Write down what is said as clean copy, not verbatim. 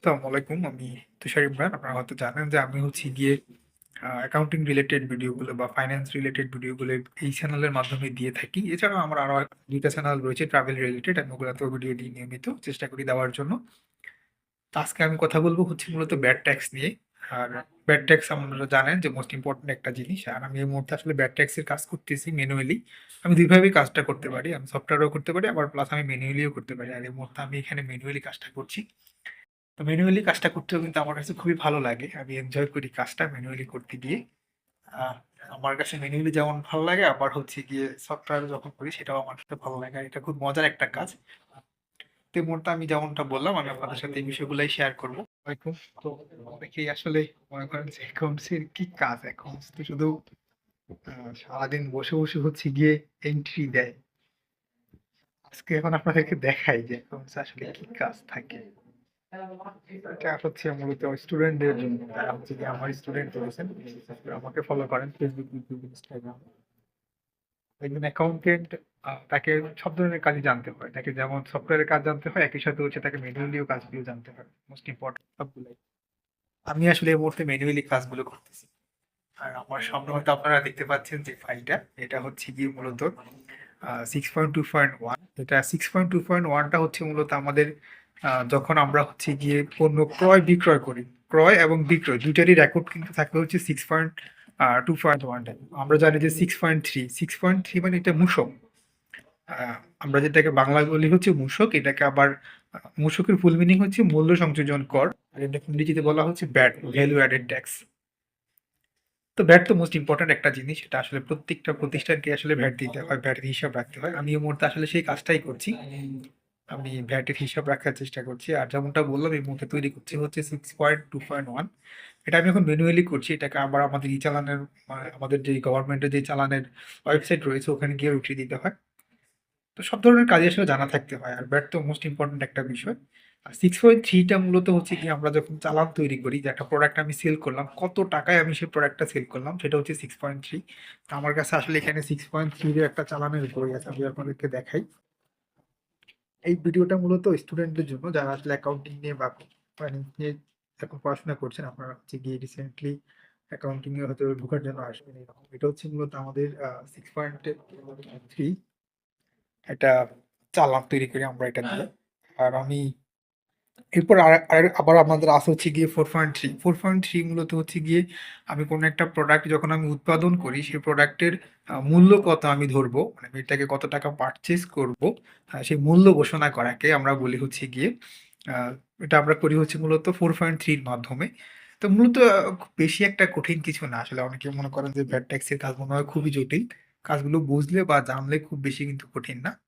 আসসালামু আলাইকুম। আমি তুষার ইমরান। আপনারা হয়তো জানেন যে আমি হচ্ছি গিয়ে অ্যাকাউন্টিং রিলেটেড ভিডিওগুলো বা ফাইন্যান্স রিলেটেড ভিডিওগুলো এই চ্যানেলের মাধ্যমে দিয়ে থাকি। এছাড়াও আমার আরো ২ টা চ্যানেল রয়েছে ট্রাভেল রিলেটেড। আমি ওগুলাতেও ভিডিও দিই নিয়মিত। চেষ্টা করি দেওয়ার জন্য। তো আজকে আমি কথা বলব হচ্ছে মূলত ব্যাড ট্যাক্স নিয়ে। আর ব্যাড ট্যাক্স আপনারা জানেন যে মোস্ট ইম্পোর্টেন্ট একটা জিনিস। আর আমি এই মুহূর্তে আসলে ব্যাড ট্যাক্স এর কাজ করতেছি ম্যানুয়ালি। আমি ২ ভাবেই কাজটা করতে পারি। আমি সফটওয়্যারেও করতে পারি আবার প্লাস আমি ম্যানুয়ালিও করতে পারি। আর এই মুহূর্তে আমি এখানে ম্যানুয়ালি কাজটা করছি। তো ম্যানুয়ালি কাজটা করতেও কিন্তু আমার কাছে খুবই ভালো লাগে। আমি এনজয় করি কাজটা ম্যানুয়ালি করতে গিয়ে। আ আমার কাছে ম্যানুয়ালি যেমন ভালো লাগে আবার হচ্ছে গিয়ে সফটওয়্যারে যখন করি সেটাও আমার কাছে ভালো লাগে। আর এটা খুব মজার একটা কাজ। তো এই মুহূর্তে আমি যেমনটা বললাম আমি আপনাদের সাথে এই বিষয়গুলাই শেয়ার করব। ওয়ালাইকুম। তো অনেকেই আসলে মনে করেন যে অ্যাকাউন্টস এর কি কাজ? অ্যাকাউন্টস তো শুধু আ সারাদিন বসে, বসে হচ্ছে গিয়ে এন্ট্রি দেয়। আজকে এখন আপনাদেরকে দেখাই যে অ্যাকাউন্টস আসলে কি কাজ থাকে। এটা হচ্ছে মূলত স্টুডেন্টদের জন্য। যারা হচ্ছে গিয়ে আমার স্টুডেন্ট রয়েছেন, বিশেষ করে আমাকে ফলো করেন Facebook, YouTube, Instagram। একজন অ্যাকাউন্টেন্ট তাকে সব ধরনের কাজই জানতে হয়। তাকে যেমন সফটওয়্যারের কাজ জানতে হয়, একই সাথে হচ্ছে তাকে ম্যানুয়ালিও কাজগুলো জানতে হয়। মোস্ট ইম্পোর্টেন্ট সবগুলাই। আমি আসলে এই মুহূর্তে ম্যানুয়ালি কাজগুলো করতেছি। আর আমার সামনে হয়তো আপনারা দেখতে পাচ্ছেন যে ফাইলটা, এটা হচ্ছে গিয়ে মূলত 6.2.1। এটা 6.2.1 টা হচ্ছে মূলত আমাদের যখন আমরা হচ্ছে গিয়ে পণ্য ক্রয় বিক্রয় করি। ক্রয় এবং বিক্রয় ২ টারই রেকর্ড কিন্তু থাকে হচ্ছে 6.2.1 টায়। আমরা জানি যে 6.3, 6.3 মানে এটা মূসক। আ আমরা যেটাকে বাংলায় বলি হচ্ছে মূসক। এটাকে আবার মূসকের ফুল মিনিং হচ্ছে মূল্য সংযোজন কর। আর এটাকে ইংরেজিতে বলা হচ্ছে ভ্যাট, ভ্যালু অ্যাডেড ট্যাক্স। তো ভ্যাট তো মোস্ট ইম্পোর্টেন্ট একটা জিনিস। এটা আসলে প্রত্যেকটা প্রতিষ্ঠানকে আসলে ভ্যাট দিতে হয়, ভ্যাটের হিসাব রাখতে হয়। আমি এই মুহূর্তে আসলে সেই কাজটাই করছি। আমি ভ্যাটের হিসাব রাখার চেষ্টা করছি। আর যেমনটা বললাম এই মুহূর্তে তৈরি করছি হচ্ছে 6.2.1। এটা আমি এখন ম্যানুয়ালি করছি। এটাকে আবার আমাদের ই-চালানের আমাদের যে গভর্নমেন্টের যে চালানের ওয়েবসাইট রয়েছে ওখানে গিয়ে উঠিয়ে দিতে হয়। তো সব ধরনের কাজই আসলে জানা থাকতে হয়। আর ব্যাট তো মোস্ট ইম্পোর্টেন্ট একটা বিষয়। আর 6.3 টা মূলত হচ্ছে গিয়ে আমরা যখন চালান তৈরি করি যে একটা প্রোডাক্ট আমি সেল করলাম, কত টাকায় আমি সেই প্রোডাক্টটা সেল করলাম সেটা হচ্ছে 6.3। তো আমার কাছে আসলে এখানে 6.3 এর একটা চালানের বই আছে। আমি আপনাদেরকে দেখাই। এই ভিডিওটা মূলত স্টুডেন্টদের জন্য যারা আসলে অ্যাকাউন্টিং নিয়ে বা ফাইন্যান্স নিয়ে এখন পড়াশোনা করছেন। আপনারা হচ্ছে গিয়ে রিসেন্টলি অ্যাকাউন্টিং এ হয়তো ঢোকার জন্য আসবেন এরকম। এটা হচ্ছে মূলত আমাদের 6.3 একটা চালান তৈরি করি আমরা এটা দিয়ে। আর আমি এরপর আবার আমাদের আছে হচ্ছে গিয়ে 4.3। 4.3 মূলত হচ্ছে গিয়ে আমি কোনো একটা প্রোডাক্ট যখন আমি উৎপাদন করি সেই প্রোডাক্টের মূল্য কত আমি ধরবো, মানে আমি এটাকে কত টাকা পারচেজ করবো, সেই মূল্য ঘোষণা করাকে আমরা বলি হচ্ছে গিয়ে আ এটা আমরা করি হচ্ছে মূলত 4.3 র মাধ্যমে। তো মূলত খুব বেশি একটা কঠিন কিছু না। আসলে অনেকে মনে করেন যে ভ্যাট ট্যাক্সের কাজ মনে হয় খুবই জটিল। কাজগুলো বুঝলে বা জানলে খুব বেশি কিন্তু কঠিন না।